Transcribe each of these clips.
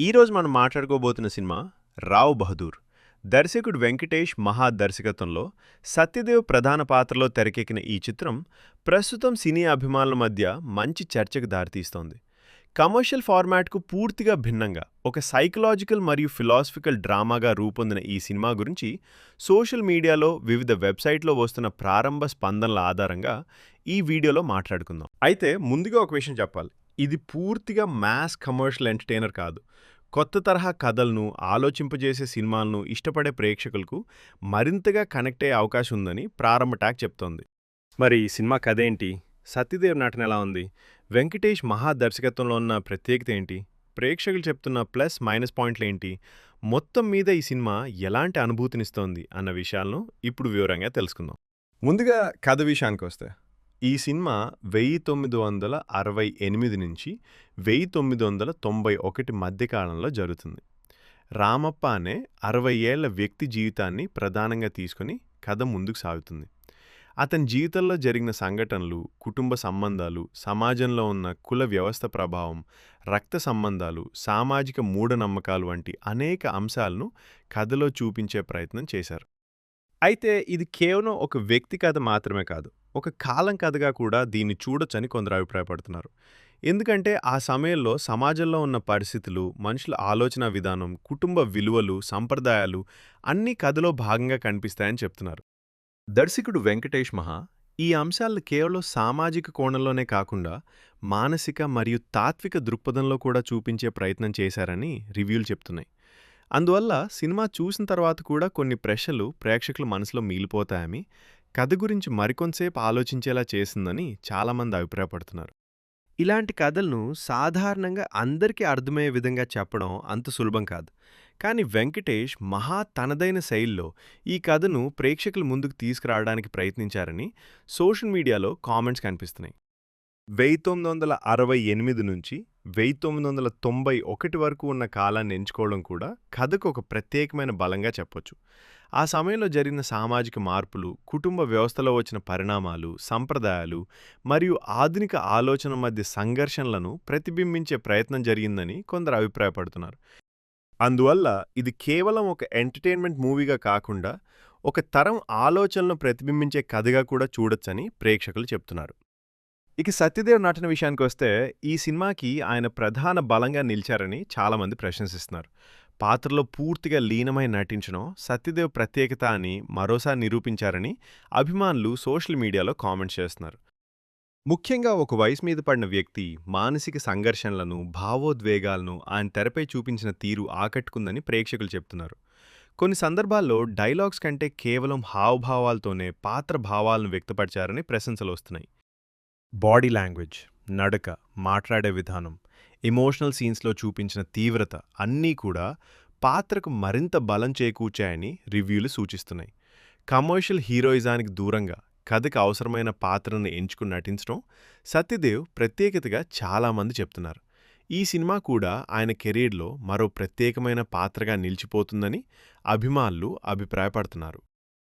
ఈరోజు మనం మాట్లాడుకోబోతున్న సినిమా రావ్ బహదూర్. దర్శకుడు వెంకటేష్ మహా దర్శకత్వంలో సత్యదేవ్ ప్రధాన పాత్రలో తెరకెక్కిన ఈ చిత్రం ప్రస్తుతం సినీ అభిమానుల మధ్య మంచి చర్చకు దారితీస్తోంది. కమర్షియల్ ఫార్మాట్కు పూర్తిగా భిన్నంగా ఒక సైకలాజికల్ మరియు ఫిలాసఫికల్ డ్రామాగా రూపొందిన ఈ సినిమా గురించి సోషల్ మీడియాలో వివిధ వెబ్సైట్లో వస్తున్న ప్రారంభ స్పందనల ఆధారంగా ఈ వీడియోలో మాట్లాడుకుందాం. అయితే ముందుగా ఒక విషయం చెప్పాలి. ఇది పూర్తిగా మ్యాస్ కమర్షియల్ ఎంటర్టైనర్ కాదు. కొత్త తరహా కథలను, ఆలోచింపజేసే సినిమాలను ఇష్టపడే ప్రేక్షకులకు మరింతగా కనెక్ట్ అయ్యే అవకాశం ఉందని ప్రారంభ టాక్ చెప్తోంది. మరి ఈ సినిమా కథ ఏంటి? సత్యదేవ్ నటన ఎలా ఉంది? వెంకటేష్ మహా దర్శకత్వంలో ఉన్న ప్రత్యేకత ఏంటి? ప్రేక్షకులు చెప్తున్న ప్లస్ మైనస్ పాయింట్లేంటి? మొత్తం మీద ఈ సినిమా ఎలాంటి అనుభూతినిస్తోంది అన్న విషయాలను ఇప్పుడు వివరంగా తెలుసుకుందాం. ముందుగా కథ విషయానికొస్తే ఈ సినిమా 1968 నుంచి 1991 మధ్యకాలంలో జరుగుతుంది. రామప్ప అనే 60 ఏళ్ల వ్యక్తి జీవితాన్ని ప్రధానంగా తీసుకుని కథ ముందుకు సాగుతుంది. అతని జీవితంలో జరిగిన సంఘటనలు, కుటుంబ సంబంధాలు, సమాజంలో ఉన్న కుల వ్యవస్థ ప్రభావం, రక్త సంబంధాలు, సామాజిక మూఢనమ్మకాలు వంటి అనేక అంశాలను కథలో చూపించే ప్రయత్నం చేశారు. అయితే ఇది కేవలం ఒక వ్యక్తి కథ మాత్రమే కాదు, ఒక కాలం కథగా కూడా దీన్ని చూడొచ్చని కొందరు అభిప్రాయపడుతున్నారు. ఎందుకంటే ఆ సమయంలో సమాజంలో ఉన్న పరిస్థితులు, మనుషుల ఆలోచన విధానం, కుటుంబ విలువలు, సంప్రదాయాలు అన్నీ కథలో భాగంగా కనిపిస్తాయని చెప్తున్నారు. దర్శకుడు వెంకటేష్ మహా ఈ అంశాలను కేవలం సామాజిక కోణంలోనే కాకుండా మానసిక మరియు తాత్విక దృక్పథంలో కూడా చూపించే ప్రయత్నం చేశారని రివ్యూలు చెప్తున్నాయి. అందువల్ల సినిమా చూసిన తర్వాత కూడా కొన్ని ప్రశ్నలు ప్రేక్షకుల మనసులో మిగిలిపోతాయని, కథ గురించి మరికొంతసేపు ఆలోచించేలా చేసిందని చాలామంది అభిప్రాయపడుతున్నారు. ఇలాంటి కథలను సాధారణంగా అందరికీ అర్థమయ్యే విధంగా చెప్పడం అంత సులభం కాదు. కానీ వెంకటేష్ మహా తనదైన శైలిలో ఈ కథను ప్రేక్షకుల ముందుకు తీసుకురావడానికి ప్రయత్నించారని సోషల్ మీడియాలో కామెంట్స్ కనిపిస్తున్నాయి. 1968 నుంచి 1991 వరకు ఉన్న కాలాన్ని ఎంచుకోవడం కూడా కథకు ఒక ప్రత్యేకమైన బలంగా చెప్పొచ్చు. ఆ సమయంలో జరిగిన సామాజిక మార్పులు, కుటుంబ వ్యవస్థలో వచ్చిన పరిణామాలు, సంప్రదాయాలు మరియు ఆధునిక ఆలోచన మధ్య సంఘర్షణలను ప్రతిబింబించే ప్రయత్నం జరిగిందని కొందరు అభిప్రాయపడుతున్నారు. అందువల్ల ఇది కేవలం ఒక ఎంటర్టైన్మెంట్ మూవీగా కాకుండా ఒక తరం ఆలోచనలను ప్రతిబింబించే కథగా కూడా చూడొచ్చని ప్రేక్షకులు చెప్తున్నారు. ఇక సత్యదేవ్ నటన విషయానికొస్తే ఈ సినిమాకి ఆయన ప్రధాన బలంగా నిలిచారని చాలామంది ప్రశంసిస్తున్నారు. పాత్రలో పూర్తిగా లీనమై నటించడం సత్యదేవ్ ప్రత్యేకత అని మరోసారి నిరూపించారని అభిమానులు సోషల్ మీడియాలో కామెంట్స్ చేస్తున్నారు. ముఖ్యంగా ఒక వయసు మీద పడిన వ్యక్తి మానసిక సంఘర్షణలను, భావోద్వేగాలను ఆయన తెరపై చూపించిన తీరు ఆకట్టుకుందని ప్రేక్షకులు చెప్తున్నారు. కొన్ని సందర్భాల్లో డైలాగ్స్ కంటే కేవలం హావభావాలతోనే పాత్ర భావాలను వ్యక్తపరిచారని ప్రశంసలు వస్తున్నాయి. బాడీ లాంగ్వేజ్, నడక, మాట్లాడే విధానం, ఎమోషనల్ సీన్స్లో చూపించిన తీవ్రత అన్నీ కూడా పాత్రకు మరింత బలం చేకూర్చాయని రివ్యూలు సూచిస్తున్నాయి. కమర్షియల్ హీరోయిజానికి దూరంగా కథకు అవసరమైన పాత్రను ఎంచుకుని నటించడం సత్యదేవ్ ప్రత్యేకతగా చాలామంది చెప్తున్నారు. ఈ సినిమా కూడా ఆయన కెరీర్లో మరో ప్రత్యేకమైన పాత్రగా నిలిచిపోతుందని అభిమానులు అభిప్రాయపడుతున్నారు.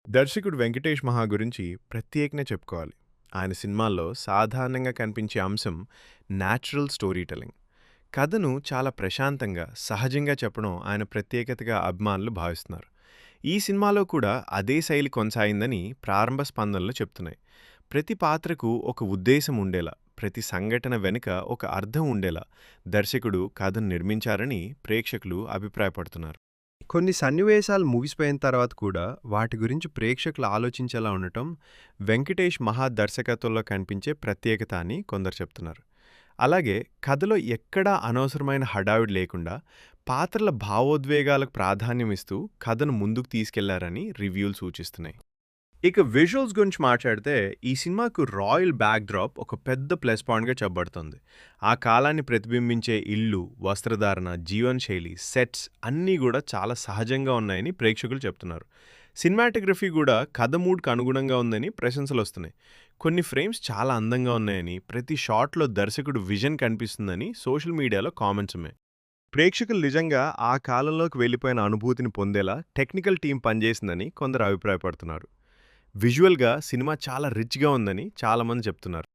దర్శకుడు వెంకటేష్ మహా గురించి ప్రత్యేకంగా చెప్పుకోవాలి. ఆయన సినిమాల్లో సాధారణంగా కనిపించే అంశం న్యాచురల్ స్టోరీ టెల్లింగ్. కథను చాలా ప్రశాంతంగా, సహజంగా చెప్పడం ఆయన ప్రత్యేకతగా అభిమానులు భావిస్తున్నారు. ఈ సినిమాలో కూడా అదే శైలి కొనసాగిందని ప్రారంభ స్పందనలు చెప్తున్నాయి. ప్రతి పాత్రకు ఒక ఉద్దేశం ఉండేలా, ప్రతి సంఘటన వెనుక ఒక అర్థం ఉండేలా దర్శకుడు కథను నిర్మించారని ప్రేక్షకులు అభిప్రాయపడుతున్నారు. కొన్ని సన్నివేశాలు ముగిసిపోయిన తర్వాత కూడా వాటి గురించి ప్రేక్షకులు ఆలోచించేలా ఉండటం వెంకటేష్ మహా దర్శకత్వంలో కనిపించే ప్రత్యేకత అని కొందరు చెప్తున్నారు. అలాగే కథలో ఎక్కడా అనవసరమైన హడావిడి లేకుండా పాత్రల భావోద్వేగాలకు ప్రాధాన్యం ఇస్తూ కథను ముందుకు తీసుకెళ్లారని రివ్యూలు సూచిస్తున్నాయి. ఇక విజువల్స్ గురించి మాట్లాడితే ఈ సినిమాకు రాయల్ బ్యాక్డ్రాప్ ఒక పెద్ద ప్లస్ పాయింట్గా చెప్పబడుతుంది. ఆ కాలాన్ని ప్రతిబింబించే ఇళ్ళు, వస్త్రధారణ, జీవనశైలి, సెట్స్ అన్నీ కూడా చాలా సహజంగా ఉన్నాయని ప్రేక్షకులు చెప్తున్నారు. సినిమాటోగ్రఫీ కూడా కథ మూడ్కు అనుగుణంగా ఉందని ప్రశంసలు వస్తున్నాయి. కొన్ని ఫ్రేమ్స్ చాలా అందంగా ఉన్నాయని, ప్రతి షాట్లో దర్శకుడు విజన్ కనిపిస్తుందని సోషల్ మీడియాలో కామెంట్స్ ఉన్నాయి. ప్రేక్షకులు నిజంగా ఆ కాలంలోకి వెళ్ళిపోయిన అనుభూతిని పొందేలా టెక్నికల్ టీం పనిచేసిందని కొందరు అభిప్రాయపడుతున్నారు. విజువల్గా సినిమా చాలా రిచ్గా ఉందని చాలామంది చెప్తున్నారు.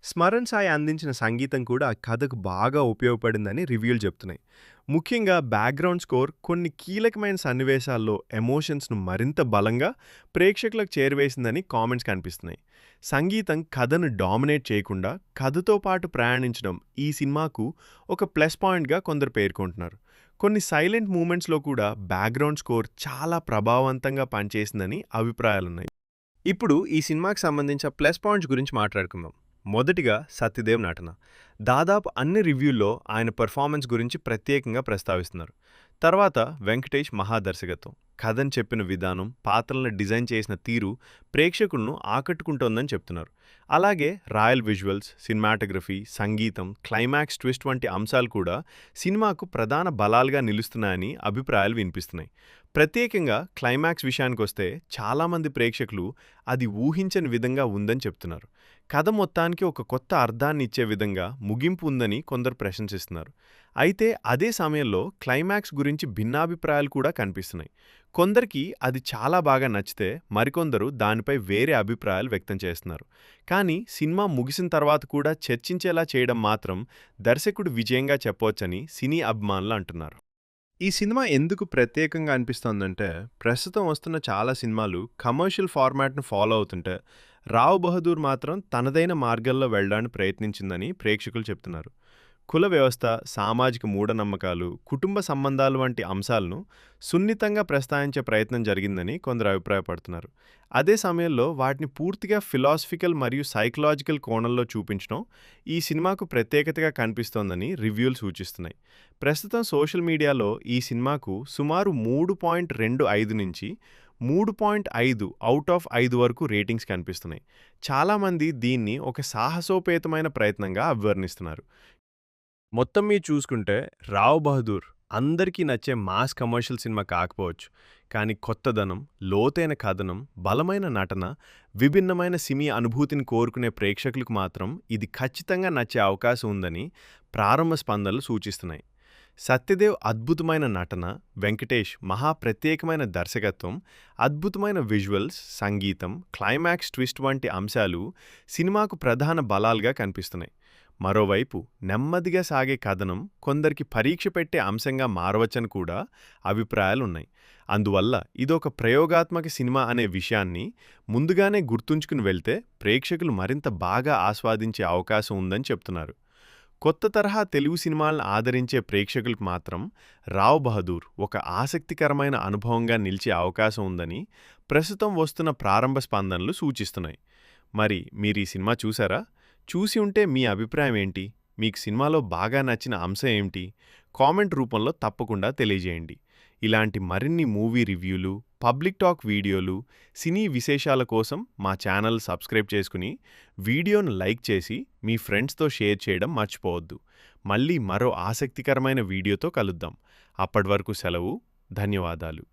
స్మరణ్ సాయి అందించిన సంగీతం కూడా ఆ కథకు బాగా ఉపయోగపడిందని రివ్యూలు చెప్తున్నాయి. ముఖ్యంగా బ్యాక్‌గ్రౌండ్ స్కోర్ కొన్ని కీలకమైన సన్నివేశాల్లో ఎమోషన్స్‌ను మరింత బలంగా ప్రేక్షకులకు చేరవేసిందని కామెంట్స్ కనిపిస్తున్నాయి. సంగీతం కథను డామినేట్ చేయకుండా కథతో పాటు ప్రయాణించడం ఈ సినిమాకు ఒక ప్లస్ పాయింట్‌గా కొందరు పేర్కొంటున్నారు. కొన్ని సైలెంట్ మూమెంట్స్‌లో కూడా బ్యాక్‌గ్రౌండ్ స్కోర్ చాలా ప్రభావవంతంగా పనిచేసిందని అభిప్రాయాలున్నాయి. ఇప్పుడు ఈ సినిమాకి సంబంధించిన ప్లస్ పాయింట్స్ గురించి మాట్లాడుకుందాం. మొదటిగా సత్యదేవ్ నటన. దాదాపు అన్ని రివ్యూల్లో ఆయన పెర్ఫార్మెన్స్ గురించి ప్రత్యేకంగా ప్రస్తావిస్తున్నారు. తర్వాత వెంకటేష్ మహాదర్శకత్వం. కథను చెప్పిన విధానం, పాత్రలను డిజైన్ చేసిన తీరు ప్రేక్షకులను ఆకట్టుకుంటోందని చెప్తున్నారు. అలాగే రాయల్ విజువల్స్, సినిమాటోగ్రఫీ, సంగీతం, క్లైమాక్స్ ట్విస్ట్ వంటి అంశాలు కూడా సినిమాకు ప్రధాన బలాలుగా నిలుస్తున్నాయని అభిప్రాయాలు వినిపిస్తున్నాయి. ప్రత్యేకంగా క్లైమాక్స్ విషయానికొస్తే చాలామంది ప్రేక్షకులు అది ఊహించని విధంగా ఉందని చెప్తున్నారు. కథ మొత్తానికి ఒక కొత్త అర్థాన్ని ఇచ్చే విధంగా ముగింపు ఉందని కొందరు ప్రశంసిస్తున్నారు. అయితే అదే సమయంలో క్లైమాక్స్ గురించి భిన్నాభిప్రాయాలు కూడా కనిపిస్తున్నాయి. కొందరికి అది చాలా బాగా నచ్చితే మరికొందరు దానిపై వేరే అభిప్రాయాలు వ్యక్తం చేస్తున్నారు. కానీ సినిమా ముగిసిన తర్వాత కూడా చర్చించేలా చేయడం మాత్రం దర్శకుడు విజయంగా చెప్పవచ్చని సినీ అభిమానులు అంటున్నారు. ఈ సినిమా ఎందుకు ప్రత్యేకంగా అనిపిస్తోందంటే, ప్రస్తుతం వస్తున్న చాలా సినిమాలు కమర్షియల్ ఫార్మాట్ను ఫాలో అవుతుంటే, రావ్ బహదూర్ మాత్రం తనదైన మార్గంలో వెళ్ళడానికి ప్రయత్నించిందని ప్రేక్షకులు చెప్తున్నారు. కుల వ్యవస్థ, సామాజిక మూఢనమ్మకాలు, కుటుంబ సంబంధాలు వంటి అంశాలను సున్నితంగా ప్రస్తావించే ప్రయత్నం జరిగిందని కొందరు అభిప్రాయపడుతున్నారు. అదే సమయంలో వాటిని పూర్తిగా ఫిలాసఫికల్ మరియు సైకలాజికల్ కోణంలో చూపించడం ఈ సినిమాకు ప్రత్యేకతగా కనిపిస్తోందని రివ్యూలు సూచిస్తున్నాయి. ప్రస్తుతం సోషల్ మీడియాలో ఈ సినిమాకు సుమారు 3.25 నుంచి 3.5 అవుట్ ఆఫ్ 5 వరకు రేటింగ్స్ కనిపిస్తున్నాయి. చాలామంది దీన్ని ఒక సాహసోపేతమైన ప్రయత్నంగా అభివర్ణిస్తున్నారు. మొత్తం మీద చూసుకుంటే రావ్ బహదూర్ అందరికీ నచ్చే మాస్ కమర్షియల్ సినిమా కాకపోవచ్చు, కానీ కొత్తదనం, లోతైన కథనం, బలమైన నటన, విభిన్నమైన సినీ అనుభూతిని కోరుకునే ప్రేక్షకులకు మాత్రం ఇది ఖచ్చితంగా నచ్చే అవకాశం ఉందని ప్రారంభ స్పందనలు సూచిస్తున్నాయి. సత్యదేవ్ అద్భుతమైన నటన, వెంకటేష్ మహా ప్రత్యేకమైన దర్శకత్వం, అద్భుతమైన విజువల్స్, సంగీతం, క్లైమాక్స్ ట్విస్ట్ వంటి అంశాలు సినిమాకు ప్రధాన బలాలుగా కనిపిస్తున్నాయి. మరోవైపు నెమ్మదిగా సాగే కథనం కొందరికి పరీక్ష పెట్టే అంశంగా మారవచ్చని కూడా అభిప్రాయాలున్నాయి. అందువల్ల ఇదొక ప్రయోగాత్మక సినిమా అనే విషయాన్ని ముందుగానే గుర్తుంచుకుని వెళ్తే ప్రేక్షకులు మరింత బాగా ఆస్వాదించే అవకాశం ఉందని చెప్తున్నారు. కొత్త తరహా తెలుగు సినిమాలను ఆదరించే ప్రేక్షకులకు మాత్రం రావ్ బహదూర్ ఒక ఆసక్తికరమైన అనుభవంగా నిలిచే అవకాశం ఉందని ప్రస్తుతం వస్తున్న ప్రారంభ స్పందనలు సూచిస్తున్నాయి. మరి మీరీ సినిమా చూసారా? చూసి ఉంటే మీ అభిప్రాయం ఏంటి? మీకు సినిమాలో బాగా నచ్చిన అంశం ఏమిటి? కామెంట్ రూపంలో తప్పకుండా తెలియజేయండి. ఇలాంటి మరిన్ని మూవీ రివ్యూలు, పబ్లిక్ టాక్ వీడియోలు, సినీ విశేషాల కోసం మా ఛానల్ సబ్స్క్రైబ్ చేసుకుని వీడియోను లైక్ చేసి మీ ఫ్రెండ్స్తో షేర్ చేయడం మర్చిపోవద్దు. మళ్ళీ మరో ఆసక్తికరమైన వీడియోతో కలుద్దాం. అప్పటి వరకు సెలవు. ధన్యవాదాలు.